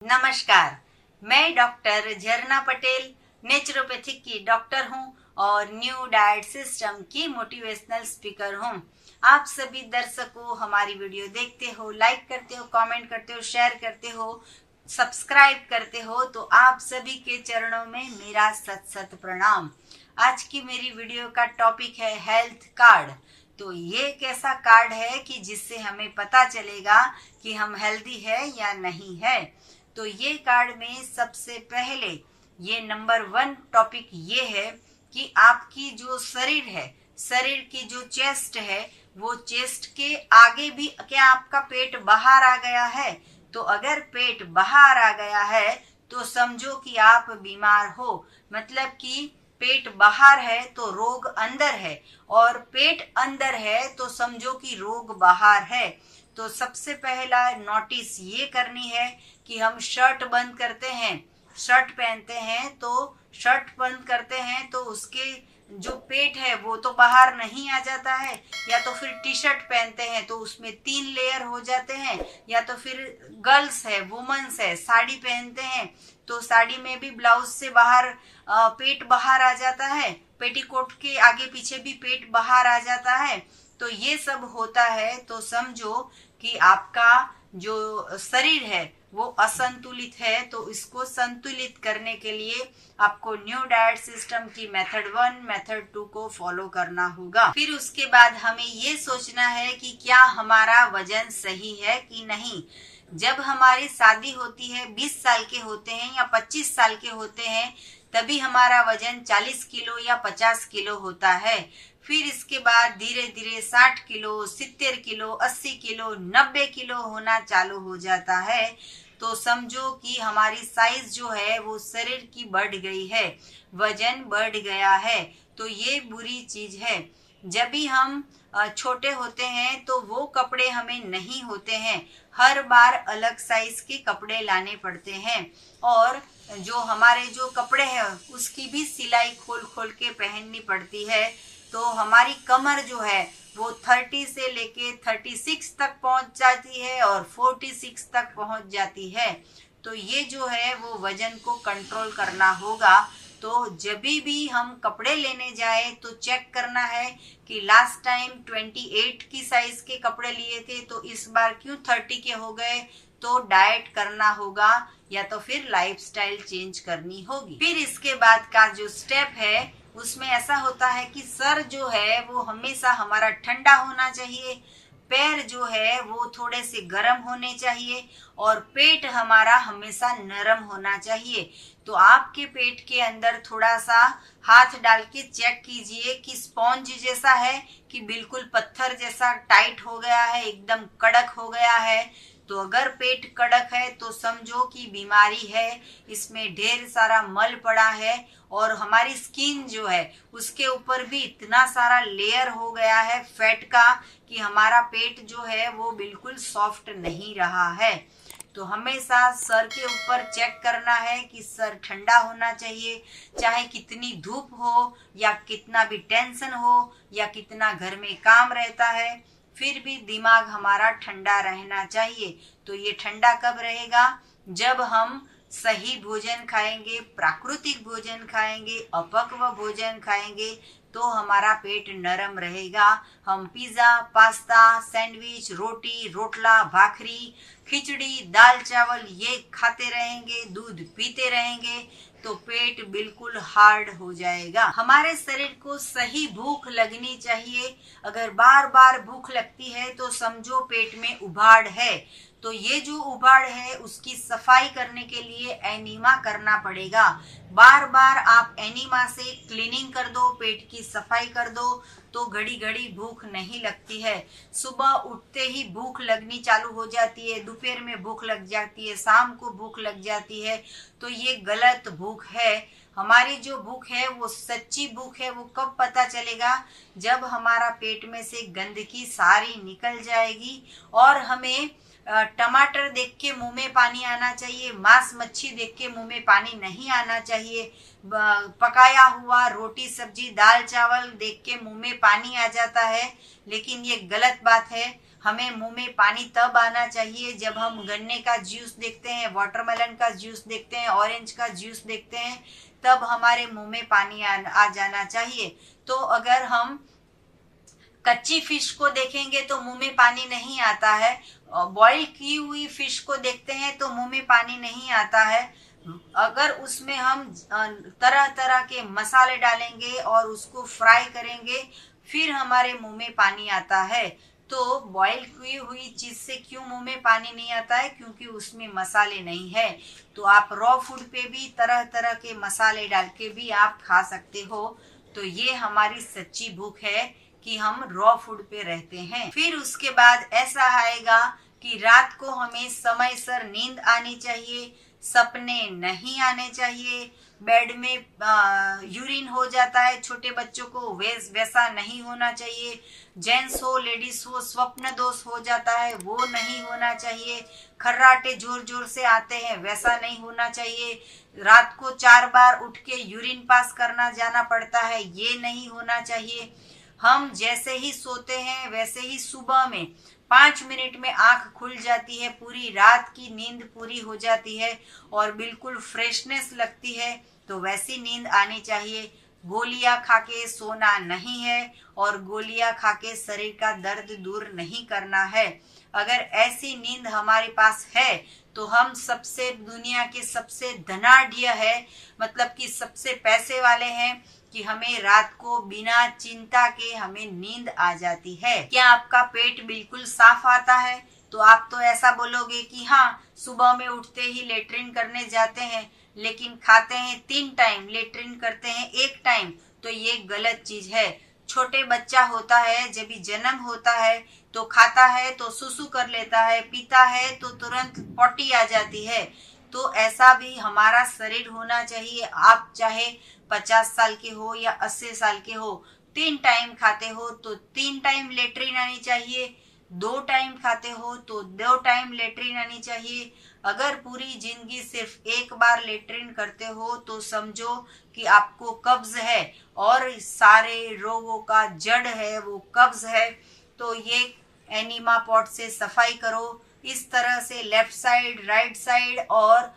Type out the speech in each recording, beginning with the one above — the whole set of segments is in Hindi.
नमस्कार। मैं डॉक्टर झरना पटेल नेचुरोपैथिक की डॉक्टर हूं और न्यू डाइट सिस्टम की मोटिवेशनल स्पीकर हूं। आप सभी दर्शकों हमारी वीडियो देखते हो, लाइक करते हो, कमेंट करते हो, शेयर करते हो, सब्सक्राइब करते हो, तो आप सभी के चरणों में मेरा सत सत प्रणाम। आज की मेरी वीडियो का टॉपिक है हेल्थ कार्ड। तो ये एक ऐसा कार्ड है कि जिससे हमें पता चलेगा कि हम हेल्दी है या नहीं है। तो ये कार्ड में सबसे पहले ये नंबर 1 टॉपिक ये है कि आपकी जो शरीर है, शरीर की जो चेस्ट है, वो चेस्ट के आगे भी क्या आपका पेट बाहर आ गया है? तो अगर पेट बाहर आ गया है तो समझो कि आप बीमार हो। मतलब कि पेट बाहर है तो रोग अंदर है, और पेट अंदर है तो समझो कि रोग बाहर है। तो सबसे पहला नोटिस ये करनी है कि हम शर्ट बंद करते हैं, शर्ट पहनते हैं, तो शर्ट बंद करते हैं तो उसके जो पेट है वो तो बाहर नहीं आ जाता है, या तो फिर टी शर्ट पहनते हैं तो उसमें 3 लेयर हो जाते हैं, या तो फिर गर्ल्स है, वुमेन्स है, साड़ी पहनते हैं तो साड़ी में भी ब्लाउज से बाहर पेट बाहर आ जाता है, पेटीकोट के आगे पीछे भी पेट बाहर आ जाता है। तो ये सब होता है तो समझो कि आपका जो शरीर है वो असंतुलित है। तो इसको संतुलित करने के लिए आपको न्यू डाइट सिस्टम की मेथड 1, मेथड 2 को फॉलो करना होगा। फिर उसके बाद हमें ये सोचना है कि क्या हमारा वजन सही है कि नहीं। जब हमारी शादी होती है, 20 साल के होते हैं या 25 साल के होते हैं, तभी हमारा वजन 40 किलो या 50 किलो होता है। फिर इसके बाद धीरे धीरे 60 किलो, 70 किलो, 80 किलो, 90 किलो होना चालू हो जाता है। तो समझो कि हमारी साइज जो है वो शरीर की बढ़ गई है, वजन बढ़ गया है। तो ये बुरी चीज है। जब भी हम छोटे होते हैं तो वो कपड़े हमें नहीं होते हैं, हर बार अलग साइज के कपड़े लाने पड़ते हैं, और जो हमारे जो कपड़े हैं उसकी भी सिलाई खोल खोल के पहननी पड़ती है। तो हमारी कमर जो है वो 30 से लेके 36 तक पहुंच जाती है और 46 तक पहुंच जाती है। तो ये जो है वो वजन को कंट्रोल करना होगा। तो जब भी हम कपड़े लेने जाए तो चेक करना है कि लास्ट टाइम 28 की साइज के कपड़े लिए थे तो इस बार क्यों 30 के हो गए। तो डाइट करना होगा या तो फिर लाइफस्टाइल चेंज करनी होगी। फिर इसके बाद का जो स्टेप है उसमें ऐसा होता है कि सर जो है वो हमेशा हमारा ठंडा होना चाहिए, पैर जो है वो थोड़े से गर्म होने चाहिए, और पेट हमारा हमेशा नरम होना चाहिए। तो आपके पेट के अंदर थोड़ा सा हाथ डाल के चेक कीजिए कि स्पॉन्ज जैसा है कि बिल्कुल पत्थर जैसा टाइट हो गया है, एकदम कड़क हो गया है। तो अगर पेट कड़क है तो समझो कि बीमारी है, इसमें ढेर सारा मल पड़ा है, और हमारी स्किन जो है उसके ऊपर भी इतना सारा लेयर हो गया है फैट का कि हमारा पेट जो है वो बिल्कुल सॉफ्ट नहीं रहा है। तो हमेशा सर के ऊपर चेक करना है कि सर ठंडा होना चाहिए, चाहे कितनी धूप हो या कितना भी टेंशन हो या कितना घर में काम रहता है, फिर भी दिमाग हमारा ठंडा रहना चाहिए। तो ये ठंडा कब रहेगा? जब हम सही भोजन खाएंगे, प्राकृतिक भोजन खाएंगे, अपक्व भोजन खाएंगे, तो हमारा पेट नरम रहेगा। हम पिज्जा, पास्ता, सैंडविच, रोटी, रोटला, भाखरी, खिचड़ी, दाल चावल ये खाते रहेंगे, दूध पीते रहेंगे, तो पेट बिल्कुल हार्ड हो जाएगा। हमारे शरीर को सही भूख लगनी चाहिए। अगर बार बार भूख लगती है तो समझो पेट में उभाड़ है। तो ये जो उभाड़ है उसकी सफाई करने के लिए एनीमा करना पड़ेगा। बार बार आप एनीमा से क्लीनिंग कर दो, पेट की सफाई कर दो, तो घड़ी घड़ी भूख नहीं लगती है। सुबह उठते ही भूख लगनी चालू हो जाती है, दोपहर में भूख लग जाती है, शाम को भूख लग जाती है। तो ये गलत भूख है। हमारी जो भूख है वो सच्ची भूख है। वो कब पता चलेगा? जब हमारा पेट में से गंदगी सारी निकल जाएगी, और हमें टमाटर देख के मुंह में पानी आना चाहिए, मांस मच्छी देख के मुंह में पानी नहीं आना चाहिए, पकाया हुआ रोटी सब्जी दाल चावल देख के मुंह में पानी आ जाता है। लेकिन ये गलत बात है। हमें मुंह में पानी तब आना चाहिए जब हम गन्ने का जूस देखते हैं, वाटरमेलन का जूस देखते हैं, ऑरेंज का जूस देखते हैं, तब हमारे मुंह में पानी आ जाना चाहिए। तो अगर हम कच्ची फिश को देखेंगे तो मुंह में पानी नहीं आता है, बॉईल की हुई फिश को देखते हैं तो मुंह में पानी नहीं आता है। अगर उसमें हम तरह तरह के मसाले डालेंगे और उसको फ्राई करेंगे फिर हमारे मुंह में पानी आता है। तो बॉईल की हुई चीज से क्यों मुंह में पानी नहीं आता है? क्योंकि उसमें मसाले नहीं है। तो आप रॉ फूड पे भी तरह तरह के मसाले डाल के भी आप खा सकते हो। तो ये हमारी सच्ची भूख है कि हम रॉ फूड पे रहते हैं। फिर उसके बाद ऐसा आएगा कि रात को हमें समय सर नींद आनी चाहिए, सपने नहीं आने चाहिए। बेड में यूरिन हो जाता है छोटे बच्चों को, वैसा नहीं होना चाहिए। जेंट्स हो लेडीज हो स्वप्न दोष हो जाता है, वो नहीं होना चाहिए। खर्राटे जोर जोर से आते हैं, वैसा नहीं होना चाहिए। रात को 4 बार उठ के यूरिन पास करना जाना पड़ता है, ये नहीं होना चाहिए। हम जैसे ही सोते हैं वैसे ही सुबह में 5 मिनट में आंख खुल जाती है, पूरी रात की नींद पूरी हो जाती है और बिल्कुल फ्रेशनेस लगती है। तो वैसी नींद आनी चाहिए। गोलियां खा के सोना नहीं है और गोलियां खा के शरीर का दर्द दूर नहीं करना है। अगर ऐसी नींद हमारे पास है तो हम सबसे दुनिया के सबसे धनाढ्य है, मतलब कि सबसे पैसे वाले हैं कि हमें रात को बिना चिंता के हमें नींद आ जाती है। क्या आपका पेट बिल्कुल साफ आता है? तो आप तो ऐसा बोलोगे कि हाँ, सुबह में उठते ही लेटरिन करने जाते हैं, लेकिन खाते हैं 3 टाइम, लेटरिन करते हैं 1 टाइम। तो ये गलत चीज है। छोटे बच्चा होता है, जब भी जन्म होता है तो खाता है तो सुसु कर लेता है, पीता है तो तुरंत पॉटी आ जाती है। तो ऐसा भी हमारा शरीर होना चाहिए। आप चाहे 50 साल के हो या 80 साल के हो, 3 टाइम खाते हो तो 3 टाइम लेटरिन आनी चाहिए। 2 टाइम खाते हो तो 2 टाइम लेटरिन आनी चाहिए। अगर पूरी जिंदगी सिर्फ 1 बार लेटरिन करते हो तो समझो कि आपको कब्ज है और सारे रोगों का जड़ है वो कब्ज है। तो ये एनिमा पॉट से सफाई करो। इस तरह से लेफ्ट साइड, राइट साइड और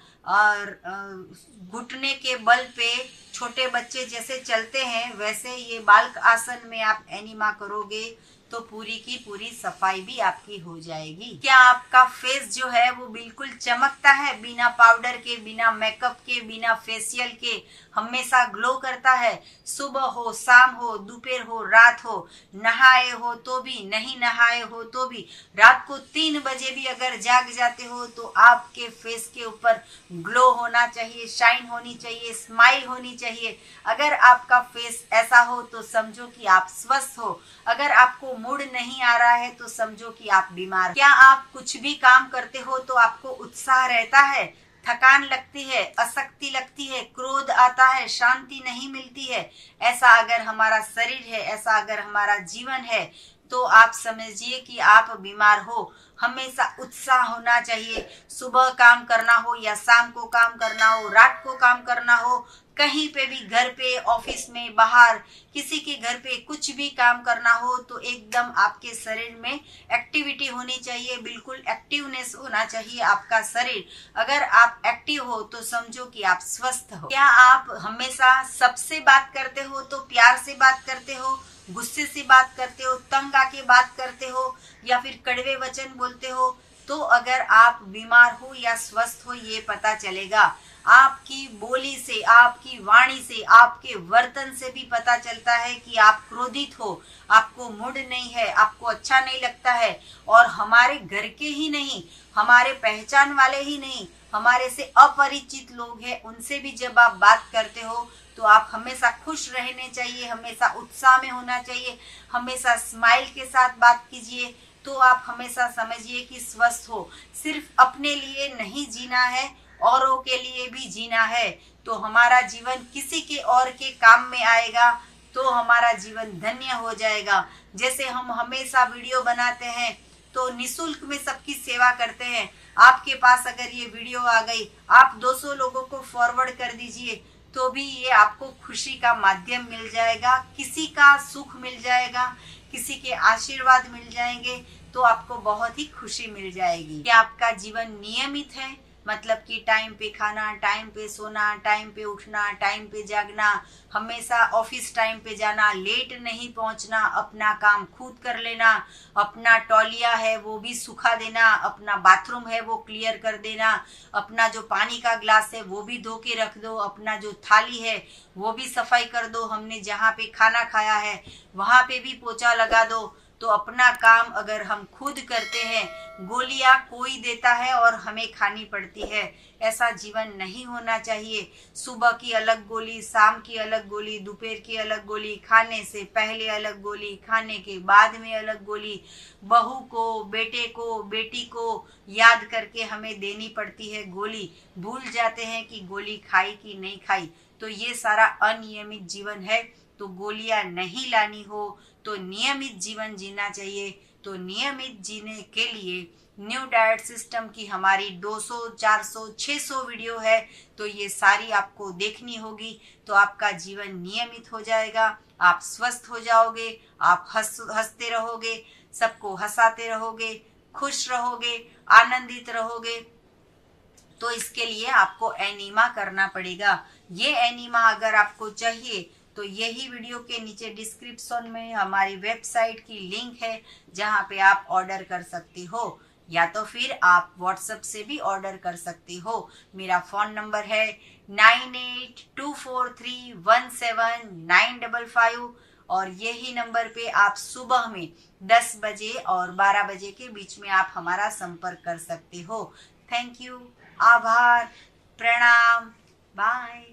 घुटने के बल पे छोटे बच्चे जैसे चलते हैं वैसे ये बाल्क आसन में आप एनिमा करोगे तो पूरी की पूरी सफाई भी आपकी हो जाएगी। क्या आपका फेस जो है वो बिल्कुल चमकता है? बिना पाउडर के, बिना मेकअप के, बिना फेशियल के हमेशा ग्लो करता है? सुबह हो, शाम हो, दोपहर हो, रात हो, नहाए हो तो भी, नहीं नहाए हो तो भी, रात को 3 बजे भी अगर जाग जाते हो तो आपके फेस के ऊपर ग्लो होना चाहिए, शाइन होनी चाहिए, स्माइल होनी चाहिए। अगर आपका फेस ऐसा हो तो समझो कि आप स्वस्थ हो। अगर आपको मूड नहीं आ रहा है तो समझो कि आप बीमार। क्या आप कुछ भी काम करते हो तो आपको उत्साह रहता है? थकान लगती है, अशक्ति लगती है, क्रोध आता है, शांति नहीं मिलती है? ऐसा अगर हमारा शरीर है, ऐसा अगर हमारा जीवन है तो आप समझिए कि आप बीमार हो। हमेशा उत्साह होना चाहिए। सुबह काम करना हो या शाम को काम करना हो, रात को काम करना हो, कहीं पे भी, घर पे, ऑफिस में, बाहर, किसी के घर पे कुछ भी काम करना हो तो एकदम आपके शरीर में एक्टिविटी होनी चाहिए, बिल्कुल एक्टिवनेस होना चाहिए आपका शरीर। अगर आप एक्टिव हो तो समझो कि आप स्वस्थ हो। क्या आप हमेशा सबसे बात करते हो तो प्यार से बात करते हो, गुस्से से बात करते हो, तंग आके बात करते हो या फिर कड़वे वचन बोलते हो? तो अगर आप बीमार हो या स्वस्थ हो ये पता चलेगा। आपकी बोली से, आपकी वाणी से, आपके वर्तन से भी पता चलता है कि आप क्रोधित हो, आपको मूड नहीं है, आपको अच्छा नहीं लगता है। और हमारे घर के ही नहीं, हमारे पहचान वाले ही नहीं, हमारे से अपरिचित लोग हैं, उनसे भी जब आप बात करते हो तो आप हमेशा खुश रहने चाहिए, हमेशा उत्साह में होना चाहिए, हमेशा स्माइल के साथ बात कीजिए। तो आप हमेशा समझिए कि स्वस्थ हो। सिर्फ अपने लिए नहीं जीना है, औरों के लिए भी जीना है। तो हमारा जीवन किसी के और के काम में आएगा तो हमारा जीवन धन्य हो जाएगा। जैसे हम हमेशा वीडियो बनाते हैं तो निशुल्क में सबकी सेवा करते हैं। आपके पास अगर ये वीडियो आ गई, आप 200 लोगों को फॉरवर्ड कर दीजिए तो भी ये आपको खुशी का माध्यम मिल जाएगा, किसी का सुख मिल जाएगा, किसी के आशीर्वाद मिल जाएंगे। तो आपको बहुत ही खुशी मिल जाएगी कि आपका जीवन नियमित है, मतलब कि टाइम पे खाना, टाइम पे सोना, टाइम पे उठना, टाइम पे जागना, हमेशा ऑफिस टाइम पे जाना, लेट नहीं पहुंचना, अपना काम खुद कर लेना, अपना तौलिया है वो भी सुखा देना, अपना बाथरूम है वो क्लियर कर देना, अपना जो पानी का ग्लास है वो भी धो के रख दो, अपना जो थाली है वो भी सफाई कर दो, हमने जहाँ पे खाना खाया है वहां पे भी पोछा लगा दो। तो अपना काम अगर हम खुद करते हैं, गोलियां कोई देता है और हमें खानी पड़ती है, ऐसा जीवन नहीं होना चाहिए। सुबह की अलग गोली, शाम की अलग गोली, दोपहर की अलग गोली, खाने से पहले अलग गोली, खाने के बाद में अलग गोली, बहू को, बेटे को, बेटी को याद करके हमें देनी पड़ती है गोली। भूल जाते हैं कि गोली खाई कि नहीं खाई, तो ये सारा अनियमित जीवन है। तो गोलियां नहीं लानी हो तो नियमित जीवन जीना चाहिए। तो नियमित जीने के लिए न्यू डाइट सिस्टम की हमारी 200, 400, 600 वीडियो है, तो ये सारी आपको देखनी होगी। तो आपका जीवन नियमित हो जाएगा, आप स्वस्थ हो जाओगे, आप हंसते रहोगे, सबको हंसाते रहोगे, खुश रहोगे, आनंदित रहोगे। तो इसके लिए आपको एनीमा करना पड़ेगा। ये एनीमा अगर आपको चाहिए तो यही वीडियो के नीचे डिस्क्रिप्शन में हमारी वेबसाइट की लिंक है, जहाँ पे आप ऑर्डर कर सकते हो, या तो फिर आप व्हाट्सएप से भी ऑर्डर कर सकते हो। मेरा फोन नंबर है 9824317955 और यही नंबर पे आप सुबह में 10 बजे और 12 बजे के बीच में आप हमारा संपर्क कर सकते हो। थैंक यू, आभार, प्रणाम, बाय।